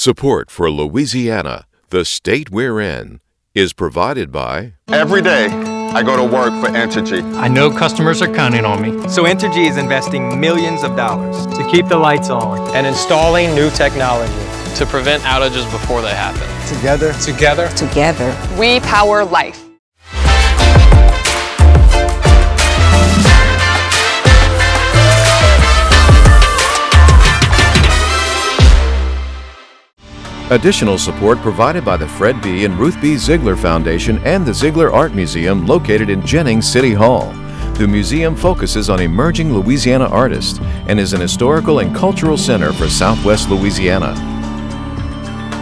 Support for Louisiana, the state we're in, is provided by... Every day, I go to work for Entergy. I know customers are counting on me. So Entergy is investing millions of dollars to keep the lights on and installing new technology to prevent outages before they happen. Together, we power life. Additional support provided by the Fred B. and Ruth B. Ziegler Foundation and the Ziegler Art Museum located in Jennings City Hall. The museum focuses on emerging Louisiana artists and is an historical and cultural center for Southwest Louisiana.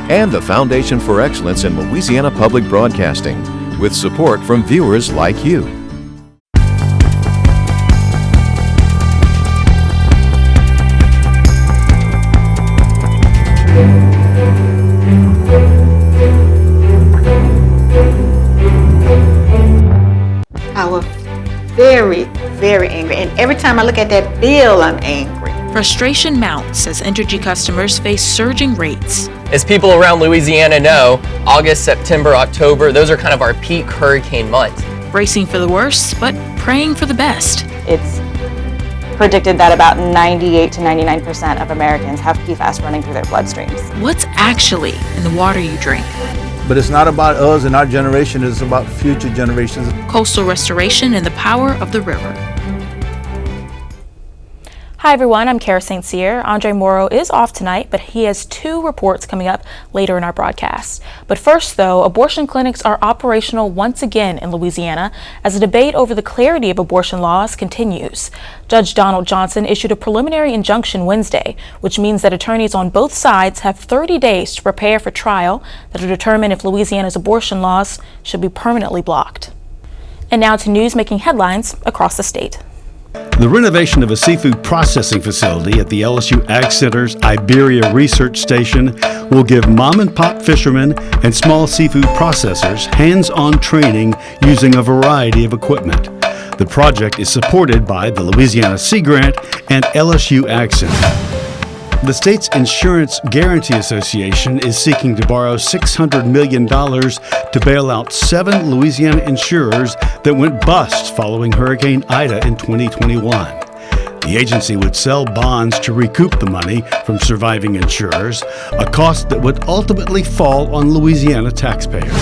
And the Foundation for Excellence in Louisiana Public Broadcasting, with support from viewers like you. I was very, very angry. And every time I look at that bill, I'm angry. Frustration mounts as Entergy customers face surging rates. As people around Louisiana know, August, September, October, those are kind of our peak hurricane months. Bracing for the worst, but praying for the best. It's predicted that about 98 to 99% of Americans have PFAS running through their bloodstreams. What's actually in the water you drink? But it's not about us and our generation, it's about future generations. Coastal restoration and the power of the river. Hi everyone, I'm Kara St. Cyr. Andre Morrow is off tonight, but he has 2 reports coming up later in our broadcast. But first though, abortion clinics are operational once again in Louisiana as a debate over the clarity of abortion laws continues. Judge Donald Johnson issued a preliminary injunction Wednesday, which means that attorneys on both sides have 30 days to prepare for trial that will determine if Louisiana's abortion laws should be permanently blocked. And now to news making headlines across the state. The renovation of a seafood processing facility at the LSU Ag Center's Iberia Research Station will give mom-and-pop fishermen and small seafood processors hands-on training using a variety of equipment. The project is supported by the Louisiana Sea Grant and LSU Ag Center. The state's Insurance Guarantee Association is seeking to borrow $600 million to bail out 7 Louisiana insurers that went bust following Hurricane Ida in 2021. The agency would sell bonds to recoup the money from surviving insurers, a cost that would ultimately fall on Louisiana taxpayers.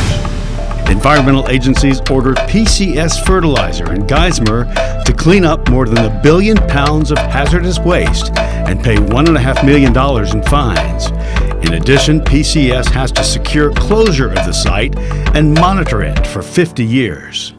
Environmental agencies ordered PCS fertilizer in Geismar to clean up more than 1 billion pounds of hazardous waste and pay $1.5 million in fines. In addition, PCS has to secure closure of the site and monitor it for 50 years.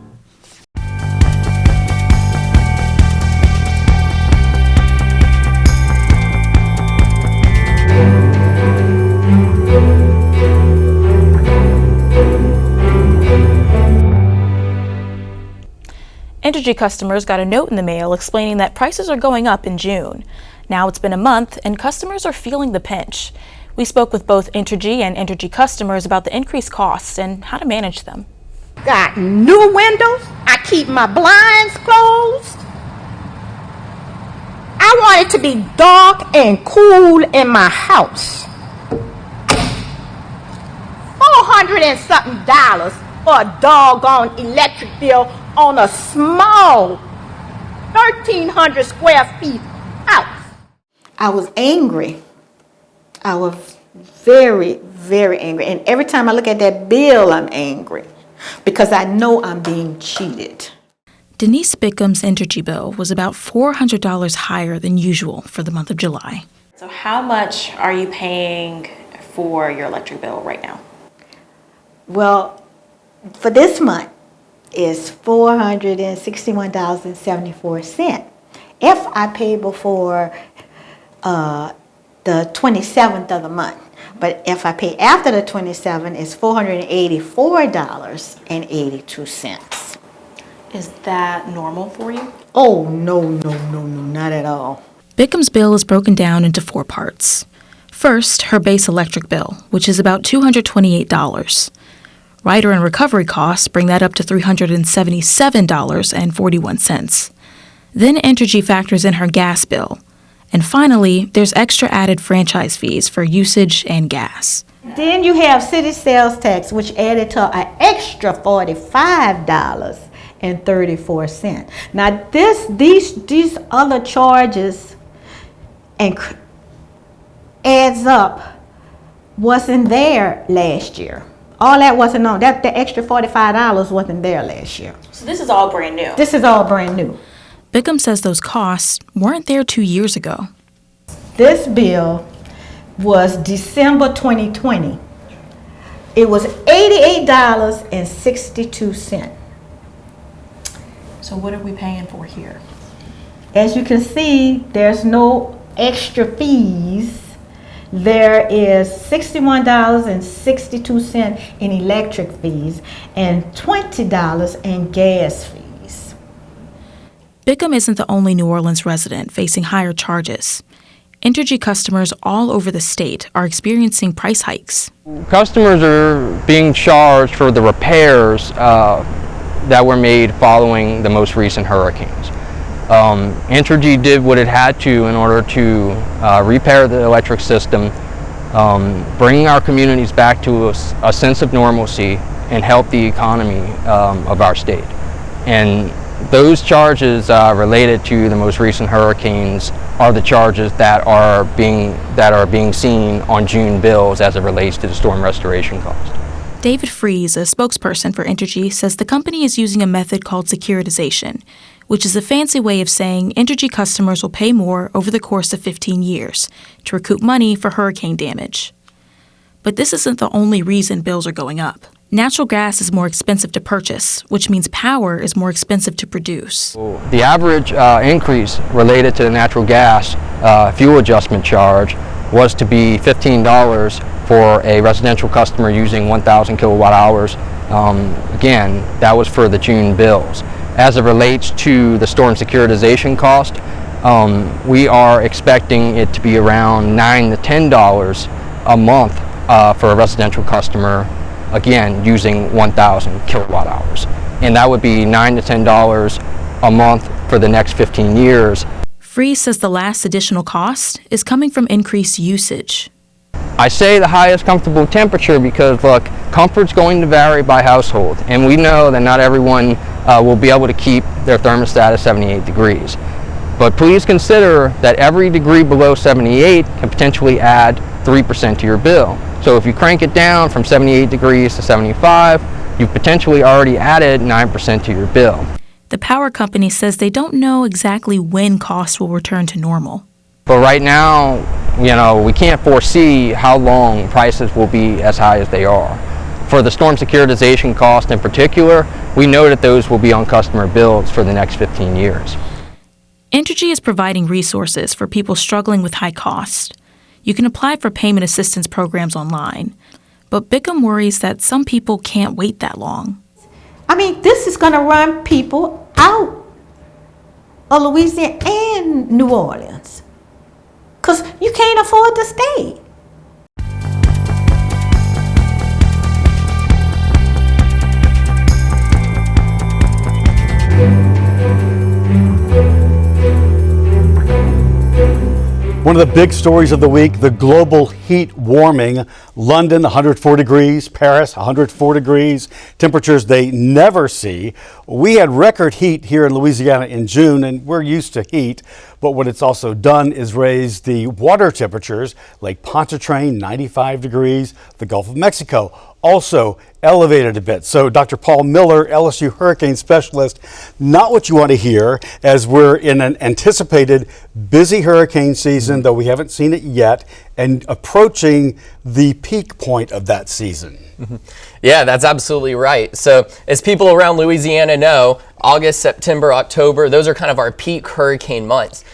Entergy customers got a note in the mail explaining that prices are going up in June. Now it's been a month and customers are feeling the pinch. We spoke with both Entergy and Entergy customers about the increased costs and how to manage them. Got new windows. I keep my blinds closed. I want it to be dark and cool in my house. $400 and something for a doggone electric bill on a small 1,300 square feet house. I was angry. I was very, very angry. And every time I look at that bill, I'm angry because I know I'm being cheated. Denise Bickham's Entergy bill was about $400 higher than usual for the month of July. So how much are you paying for your electric bill right now? Well, for this month, is $461.74 if I pay before the 27th of the month. But if I pay after the 27th, it's $484.82. Is that normal for you? Oh, no, not at all. Bickham's bill is broken down into 4 parts. First, her base electric bill, which is about $228. Rider and recovery costs bring that up to $377.41. Then Entergy factors in her gas bill, And finally, there's extra added franchise fees for usage and gas. Then you have city sales tax, which added to an extra $45.34. Now these other charges and adds up wasn't there last year. All that wasn't on. The extra $45 wasn't there last year. So this is all brand new. This is all brand new. Bickham says those costs weren't there 2 years ago. This bill was December 2020. It was $88.62. So what are we paying for here? As you can see, there's no extra fees. There is $61.62 in electric fees and $20 in gas fees. Bickham isn't the only New Orleans resident facing higher charges. Entergy customers all over the state are experiencing price hikes. Customers are being charged for the repairs that were made following the most recent hurricanes. Entergy did what it had to in order to repair the electric system, bring our communities back to a sense of normalcy and help the economy of our state. And those charges related to the most recent hurricanes are the charges that are being seen on June bills as it relates to the storm restoration cost. David Fries, a spokesperson for Entergy, says the company is using a method called securitization, which is a fancy way of saying Entergy customers will pay more over the course of 15 years to recoup money for hurricane damage. But this isn't the only reason bills are going up. Natural gas is more expensive to purchase, which means power is more expensive to produce. The average increase related to the natural gas fuel adjustment charge was to be $15 for a residential customer using 1,000 kilowatt hours. Again, that was for the June bills. As it relates to the storm securitization cost, we are expecting it to be around $9 to $10 a month for a residential customer, again, using 1,000 kilowatt hours. And that would be $9 to $10 a month for the next 15 years. Fries says the last additional cost is coming from increased usage. I say the highest comfortable temperature because, look, comfort's going to vary by household, and we know that not everyone will be able to keep their thermostat at 78 degrees. But please consider that every degree below 78 can potentially add 3% to your bill. So if you crank it down from 78 degrees to 75, you've potentially already added 9% to your bill. The power company says they don't know exactly when costs will return to normal. But right now, we can't foresee how long prices will be as high as they are. For the storm securitization cost in particular, we know that those will be on customer bills for the next 15 years. Entergy is providing resources for people struggling with high costs. You can apply for payment assistance programs online, but Bickham worries that some people can't wait that long. I mean, this is going to run people out of Louisiana and New Orleans because you can't afford to stay. One of the big stories of the week, the global heat warming. London, 104 degrees. Paris, 104 degrees. Temperatures they never see. We had record heat here in Louisiana in June, and we're used to heat. But what it's also done is raise the water temperatures. Lake Pontchartrain, 95 degrees. The Gulf of Mexico also elevated a bit. So Dr. Paul Miller, LSU hurricane specialist, not what you want to hear as we're in an anticipated busy hurricane season, though we haven't seen it yet, and approaching the peak point of that season. Yeah, that's absolutely right. So as people around Louisiana know, August, September, October, those are kind of our peak hurricane months.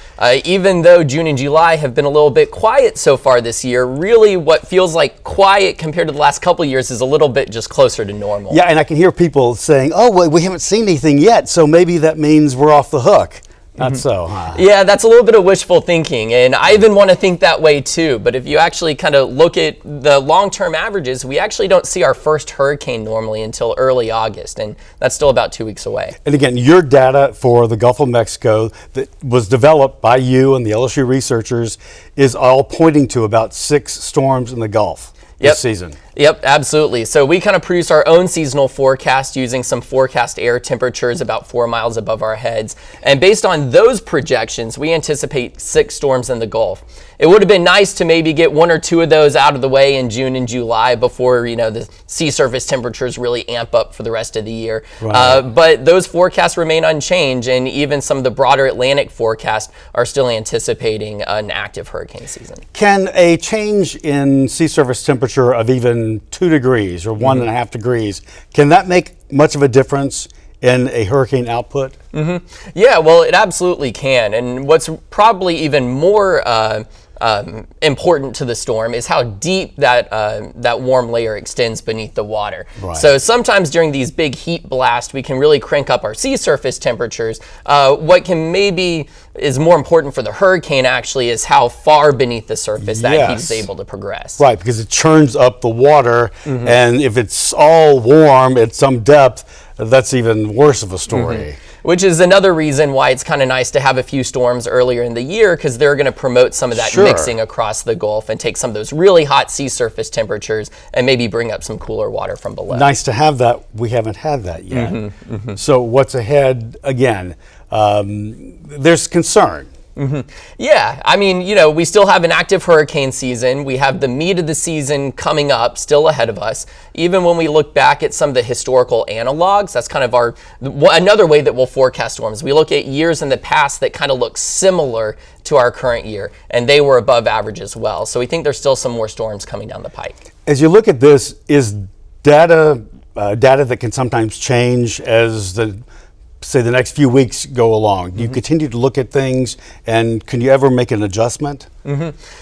Even though June and July have been a little bit quiet so far this year, really what feels like quiet compared to the last couple of years is a little bit just closer to normal. Yeah, and I can hear people saying, oh, well, we haven't seen anything yet, so maybe that means we're off the hook. Not so, huh? Yeah, that's a little bit of wishful thinking, and I even want to think that way too. But if you actually kind of look at the long-term averages, we actually don't see our first hurricane normally until early August, and that's still about 2 weeks away. And again, your data for the Gulf of Mexico that was developed by you and the LSU researchers is all pointing to about 6 storms in the Gulf this season. Yep, absolutely. So we kind of produce our own seasonal forecast using some forecast air temperatures about 4 miles above our heads. And based on those projections, we anticipate 6 storms in the Gulf. It would have been nice to maybe get 1 or 2 of those out of the way in June and July before, you know, the sea surface temperatures really amp up for the rest of the year. Right. But those forecasts remain unchanged, and even some of the broader Atlantic forecasts are still anticipating an active hurricane season. Can a change in sea surface temperature of even 2 degrees or 1.5 degrees, can that make much of a difference in a hurricane output? Yeah, well, it absolutely can. And what's probably even more important to the storm is how deep that warm layer extends beneath the water. Right. So sometimes during these big heat blasts, we can really crank up our sea surface temperatures. What can maybe is more important for the hurricane actually is how far beneath the surface that heat is able to progress. Right, because it churns up the water, and if it's all warm at some depth, that's even worse of a story. Which is another reason why it's kind of nice to have a few storms earlier in the year, because they're going to promote some of that mixing across the Gulf and take some of those really hot sea surface temperatures and maybe bring up some cooler water from below. Nice to have that. We haven't had that yet. So what's ahead? Again, there's concern. Yeah, I mean, you know, we still have an active hurricane season. We have the meat of the season coming up, still ahead of us. Even when we look back at some of the historical analogs, that's kind of another way that we'll forecast storms. We look at years in the past that kind of look similar to our current year, and they were above average as well. So we think there's still some more storms coming down the pike. As you look at this, is data that can sometimes change as the next few weeks go along? Do you continue to look at things, and can you ever make an adjustment?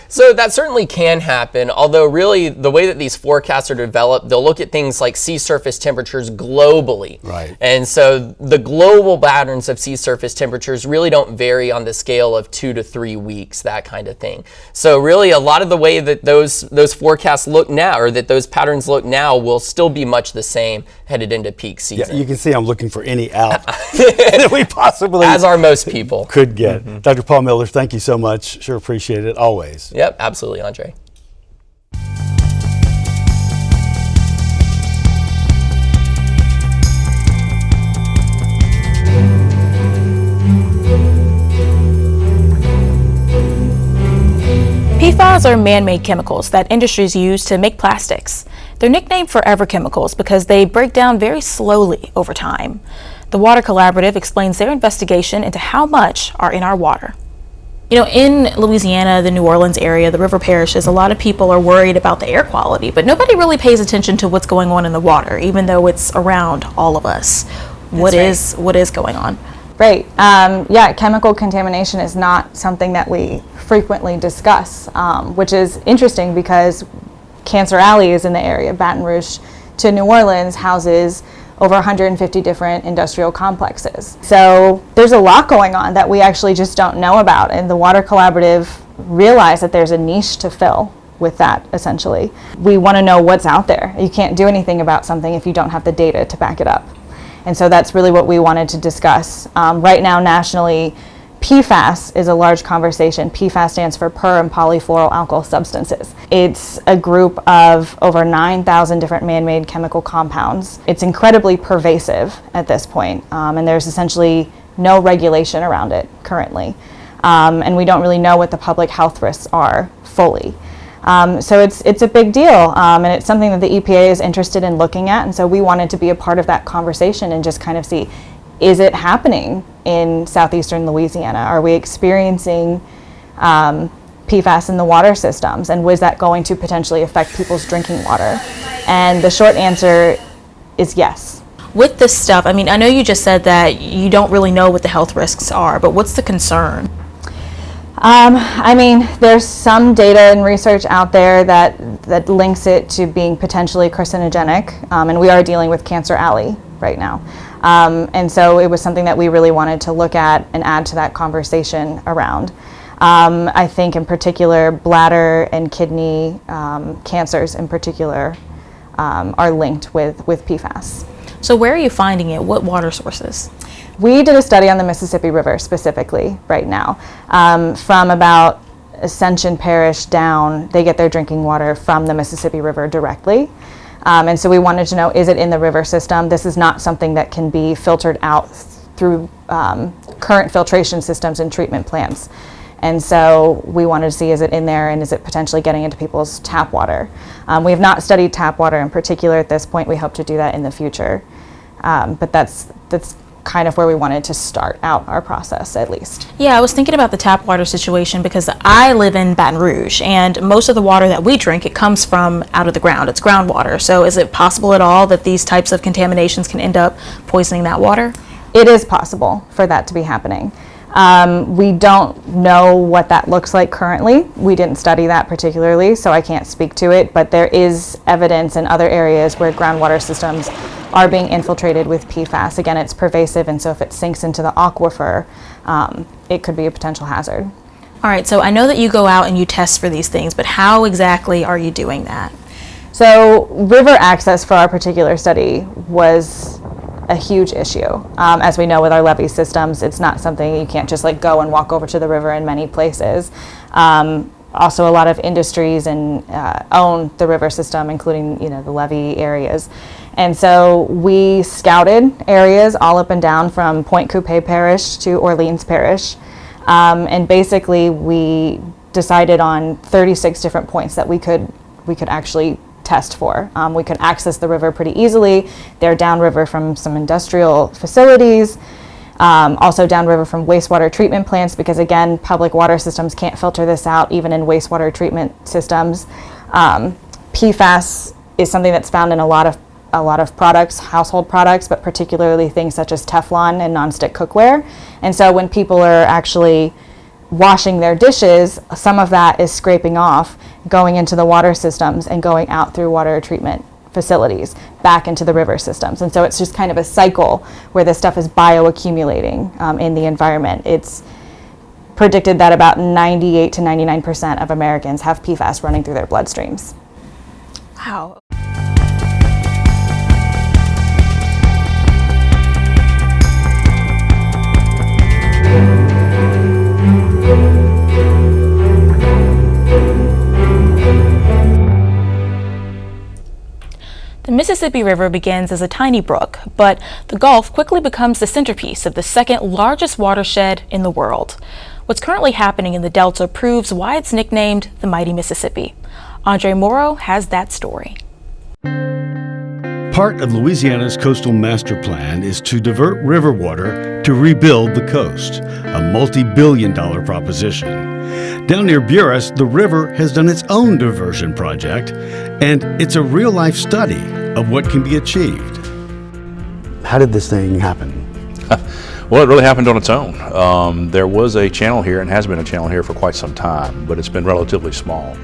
So that certainly can happen, although really the way that these forecasts are developed, they'll look at things like sea surface temperatures globally. Right. And so the global patterns of sea surface temperatures really don't vary on the scale of 2 to 3 weeks, that kind of thing. So really a lot of the way that those forecasts look now, or that those patterns look now, will still be much the same headed into peak season. Yeah, you can see I'm looking for any out that we possibly as are most people could get. Dr. Paul Miller, thank you so much. Sure appreciate it, always. Yep, absolutely, Andre. PFAS are man-made chemicals that industries use to make plastics. They're nicknamed forever chemicals because they break down very slowly over time. The Water Collaborative explains their investigation into how much are in our water. You know, in Louisiana, the New Orleans area, the river parishes, a lot of people are worried about the air quality, but nobody really pays attention to what's going on in the water, even though it's around all of us. What is going on? Right. Yeah, chemical contamination is not something that we frequently discuss, which is interesting because Cancer Alley is in the area. Baton Rouge to New Orleans houses over 150 different industrial complexes. So there's a lot going on that we actually just don't know about, and the Water Collaborative realized that there's a niche to fill with that, essentially. We want to know what's out there. You can't do anything about something if you don't have the data to back it up. And so that's really what we wanted to discuss. Right now, nationally, PFAS is a large conversation. PFAS stands for per and polyfluoroalkyl substances. It's a group of over 9,000 different man-made chemical compounds. It's incredibly pervasive at this point, and there's essentially no regulation around it currently. And we don't really know what the public health risks are fully. So it's a big deal, and it's something that the EPA is interested in looking at, and so we wanted to be a part of that conversation and just kind of see, is it happening in southeastern Louisiana? Are we experiencing PFAS in the water systems, and was that going to potentially affect people's drinking water? And the short answer is yes. With this stuff, I mean, I know you just said that you don't really know what the health risks are, but what's the concern? I mean, there's some data and research out there that links it to being potentially carcinogenic, and we are dealing with Cancer Alley right now. And so it was something that we really wanted to look at and add to that conversation around. I think in particular, bladder and kidney cancers in particular are linked with PFAS. So where are you finding it? What water sources? We did a study on the Mississippi River specifically right now. From about Ascension Parish down, they get their drinking water from the Mississippi River directly. And so we wanted to know, is it in the river system? This is not something that can be filtered out through current filtration systems and treatment plants. And so we wanted to see, is it in there and is it potentially getting into people's tap water? We have not studied tap water in particular at this point. We hope to do that in the future. But that's kind of where we wanted to start out our process, at least. Yeah, I was thinking about the tap water situation because I live in Baton Rouge, and most of the water that we drink, it comes from out of the ground. It's groundwater. So is it possible at all that these types of contaminations can end up poisoning that water? It is possible for that to be happening. We don't know what that looks like currently. We didn't study that particularly, so I can't speak to it, but there is evidence in other areas where groundwater systems are being infiltrated with PFAS. Again, it's pervasive, and so if it sinks into the aquifer, it could be a potential hazard. All right, so I know that you go out and you test for these things, but how exactly are you doing that? So river access for our particular study was a huge issue. As we know with our levee systems, it's not something you can't just like go and walk over to the river in many places. Also, a lot of industries and own the river system, including the levee areas. And so we scouted areas all up and down from Point Coupé Parish to Orleans Parish. And basically we decided on 36 different points that we could actually test for. We could access the river pretty easily. They're downriver from some industrial facilities, also downriver from wastewater treatment plants, because again, public water systems can't filter this out even in wastewater treatment systems. PFAS is something that's found in a lot of products, household products, but particularly things such as Teflon and nonstick cookware. And so when people are actually washing their dishes, some of that is scraping off, going into the water systems and going out through water treatment facilities back into the river systems. And so it's just kind of a cycle where this stuff is bioaccumulating in the environment. It's predicted that about 98 to 99% of Americans have PFAS running through their bloodstreams. Wow. The Mississippi River begins as a tiny brook, but the Gulf quickly becomes the centerpiece of the second largest watershed in the world. What's currently happening in the Delta proves why it's nicknamed the Mighty Mississippi. Andre Morrow has that story. Part of Louisiana's coastal master plan is to divert river water to rebuild the coast, a multi-billion-dollar proposition. Down near Buras, the river has done its own diversion project, and it's a real-life study of what can be achieved. How did this thing happen? Well, it really happened on its own. There was a channel here and has been a channel here for quite some time, but it's been relatively small.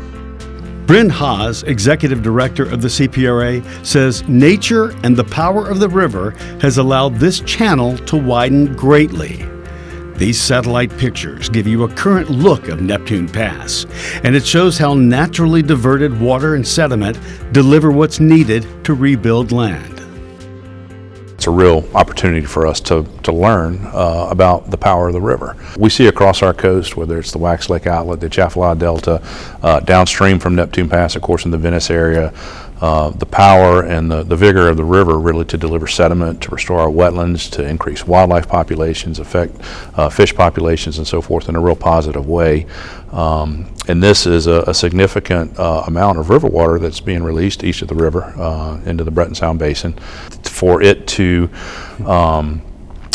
Bryn Haas, executive director of the CPRA, says nature and the power of the river has allowed this channel to widen greatly. These satellite pictures give you a current look of Neptune Pass, and it shows how naturally diverted water and sediment deliver what's needed to rebuild land. It's a real opportunity for us to learn about the power of the river. We see across our coast, whether it's the Wax Lake Outlet, the Atchafalaya Delta, downstream from Neptune Pass, of course, in the Venice area, the power and the vigor of the river really to deliver sediment, to restore our wetlands, to increase wildlife populations, affect fish populations and so forth in a real positive way. And this is a significant amount of river water that's being released east of the river into the Breton Sound Basin. For it to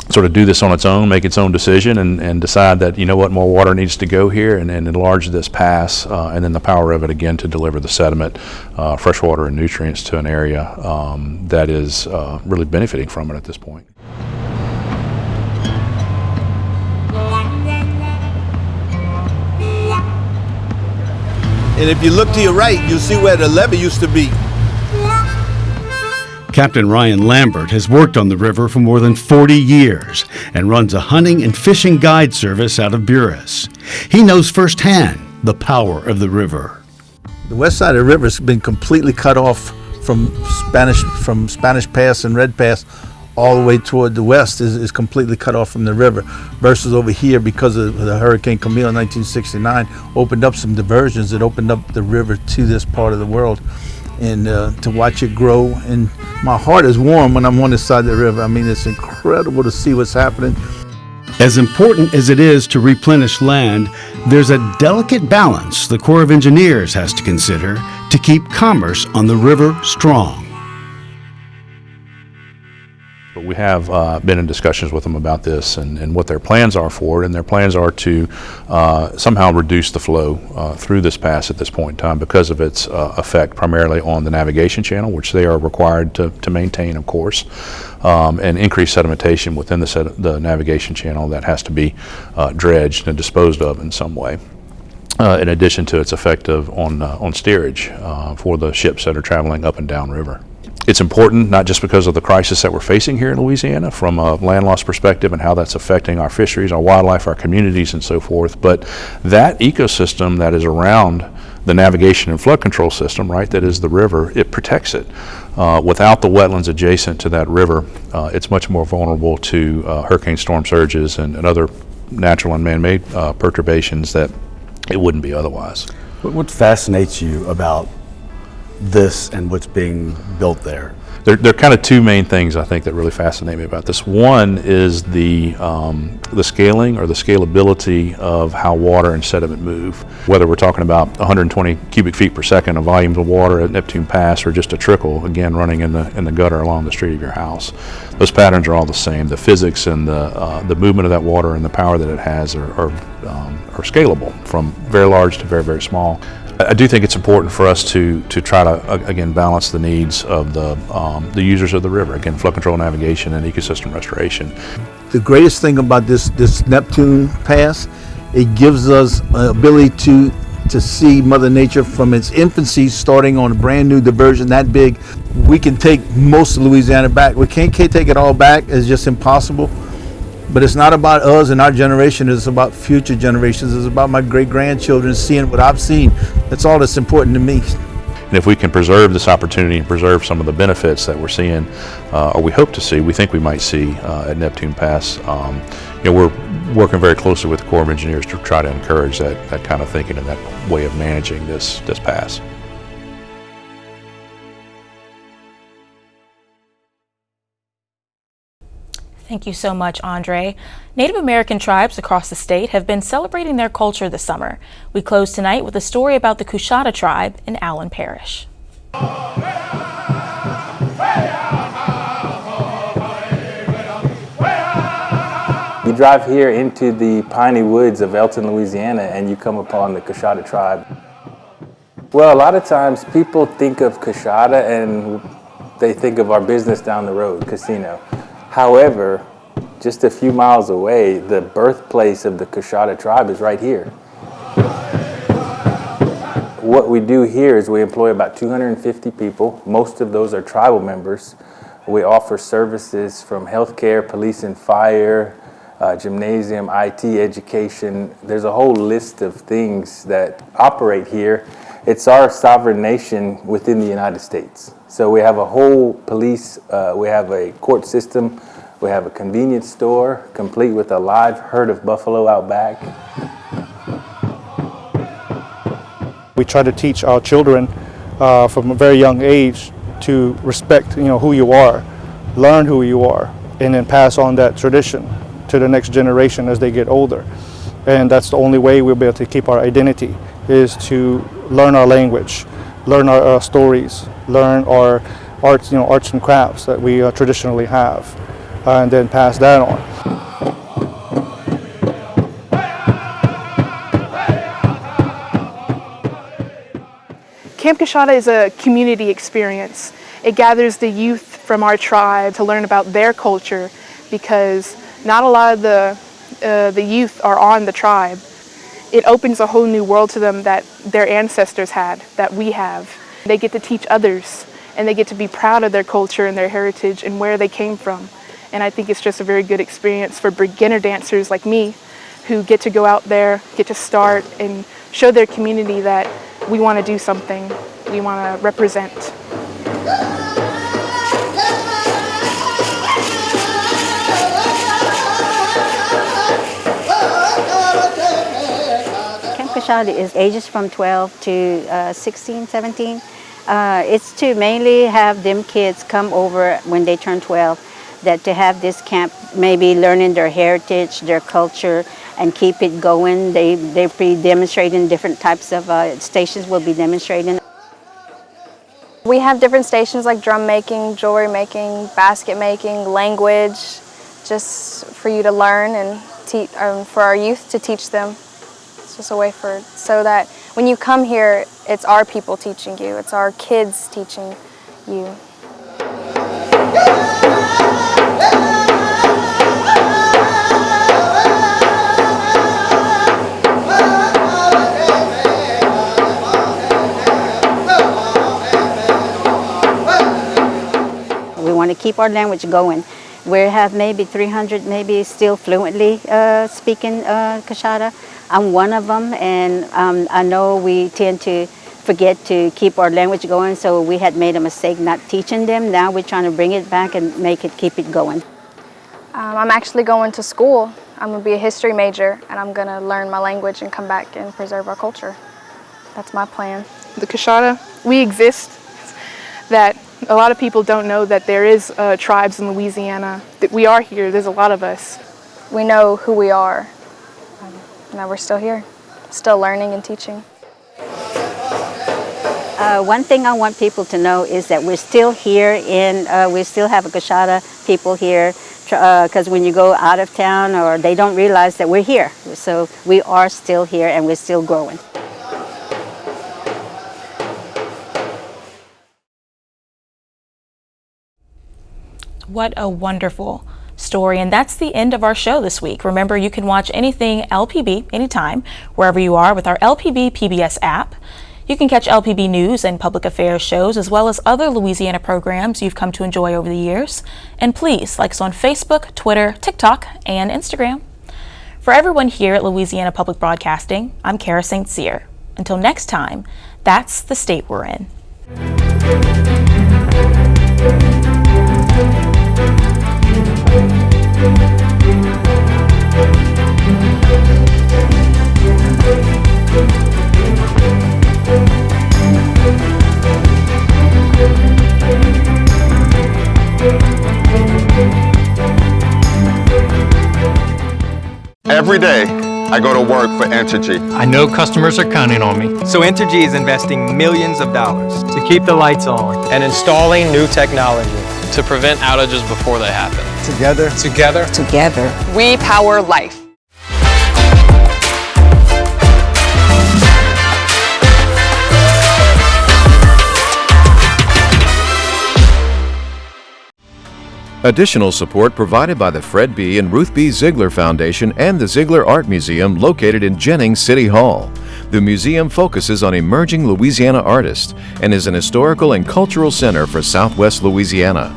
sort of do this on its own, make its own decision and decide that, you know what, more water needs to go here and enlarge this pass, and then the power of it again to deliver the sediment, fresh water and nutrients to an area that is really benefiting from it at this point. And if you look to your right, you'll see where the levee used to be. Captain Ryan Lambert has worked on the river for more than 40 years and runs a hunting and fishing guide service out of Buras. He knows firsthand the power of the river. The west side of the river has been completely cut off from Spanish Pass and Red Pass all the way toward the west is completely cut off from the river, versus over here, because of the Hurricane Camille in 1969, opened up some diversions. It opened up the river to this part of the world. And to watch it grow, and my heart is warm when I'm on this side of the river. I mean, it's incredible to see what's happening. As important as it is to replenish land, there's a delicate balance the Corps of Engineers has to consider to keep commerce on the river strong. But we have been in discussions with them about this and what their plans are for it, and their plans are to somehow reduce the flow through this pass at this point in time because of its effect primarily on the navigation channel, which they are required to maintain, of course, and increase sedimentation within the navigation channel that has to be dredged and disposed of in some way. In addition to its effect on steerage for the ships that are traveling up and down river. It's important not just because of the crisis that we're facing here in Louisiana from a land loss perspective and how that's affecting our fisheries, our wildlife, our communities, and so forth, but that ecosystem that is around the navigation and flood control system, right, that is the river, it protects it. Without the wetlands adjacent to that river, it's much more vulnerable to hurricane storm surges and other natural and man-made perturbations that it wouldn't be otherwise. What fascinates you about this and what's being built there? There are kind of two main things I think that really fascinate me about this. One is the scaling or the scalability of how water and sediment move. Whether we're talking about 120 cubic feet per second of volumes of water at Neptune Pass or just a trickle, again, running in the gutter along the street of your house. Those patterns are all the same. The physics and the movement of that water and the power that it has are scalable from very large to very, very small. I do think it's important for us to try to, again, balance the needs of the users of the river, again, flood control, navigation, and ecosystem restoration. The greatest thing about this Neptune Pass, it gives us an ability to see Mother Nature from its infancy, starting on a brand new diversion that big. We can take most of Louisiana back. We can't take it all back, it's just impossible. But it's not about us and our generation, it's about future generations. It's about my great-grandchildren seeing what I've seen. That's all that's important to me. And if we can preserve this opportunity and preserve some of the benefits that we're seeing, or we hope to see, we think we might see at Neptune Pass, we're working very closely with the Corps of Engineers to try to encourage that kind of thinking and that way of managing this pass. Thank you so much, Andre. Native American tribes across the state have been celebrating their culture this summer. We close tonight with a story about the Coushatta tribe in Allen Parish. You drive here into the piney woods of Elton, Louisiana, and you come upon the Coushatta tribe. Well, a lot of times people think of Coushatta and they think of our business down the road, casino. However, just a few miles away, the birthplace of the Coushatta tribe is right here. What we do here is we employ about 250 people. Most of those are tribal members. We offer services from healthcare, police and fire, gymnasium, IT, education. There's a whole list of things that operate here. It's our sovereign nation within the United States. So we have a whole police, we have a court system, we have a convenience store, complete with a live herd of buffalo out back. We try to teach our children from a very young age to respect, who you are, learn who you are, and then pass on that tradition to the next generation as they get older. And that's the only way we'll be able to keep our identity, is to learn our language, learn our stories, learn our arts, arts and crafts that we traditionally have, and then pass that on. Camp Coushatta is a community experience. It gathers the youth from our tribe to learn about their culture, because not a lot of the youth are on the tribe. It opens a whole new world to them that their ancestors had, that we have. They get to teach others, and they get to be proud of their culture and their heritage and where they came from. And I think it's just a very good experience for beginner dancers like me who get to go out there, get to start and show their community that we want to do something, we want to represent. Coushatta is ages from 12 to 16, 17. It's to mainly have them kids come over when they turn 12, that to have this camp, maybe learning their heritage, their culture, and keep it going. They'll be demonstrating different types of stations will be demonstrating. We have different stations like drum making, jewelry making, basket making, language, just for you to learn and for our youth to teach them. It's just a way so that when you come here, it's our people teaching you, it's our kids teaching you. We want to keep our language going. We have maybe 300 maybe still fluently speaking Coushatta. I'm one of them, and I know we tend to forget to keep our language going, so we had made a mistake not teaching them. Now we're trying to bring it back and keep it going. I'm actually going to school. I'm going to be a history major, and I'm going to learn my language and come back and preserve our culture. That's my plan. The Coushatta, we exist. That a lot of people don't know that there is tribes in Louisiana. That we are here. There's a lot of us. We know who we are. Now we're still here, still learning and teaching. One thing I want people to know is that we're still here, we still have a Coushatta people here, because when you go out of town, or they don't realize that we're here. So we are still here and we're still growing. What a wonderful story. And that's the end of our show this week. Remember, you can watch anything LPB anytime, wherever you are, with our LPB PBS app. You can catch LPB news and public affairs shows, as well as other Louisiana programs you've come to enjoy over the years. And please like us on Facebook, Twitter, TikTok, and Instagram. For everyone here at Louisiana Public Broadcasting, I'm Kara St. Cyr. Until next time, that's the state we're in. Every day, I go to work for Entergy. I know customers are counting on me. So Entergy is investing millions of dollars to keep the lights on and installing new technology to prevent outages before they happen. Together, we power life. Additional support provided by the Fred B. and Ruth B. Ziegler Foundation and the Ziegler Art Museum located in Jennings City Hall. The museum focuses on emerging Louisiana artists and is an historical and cultural center for Southwest Louisiana.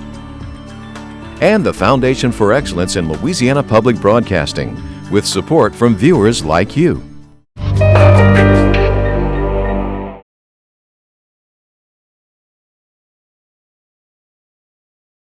And the Foundation for Excellence in Louisiana Public Broadcasting, with support from viewers like you.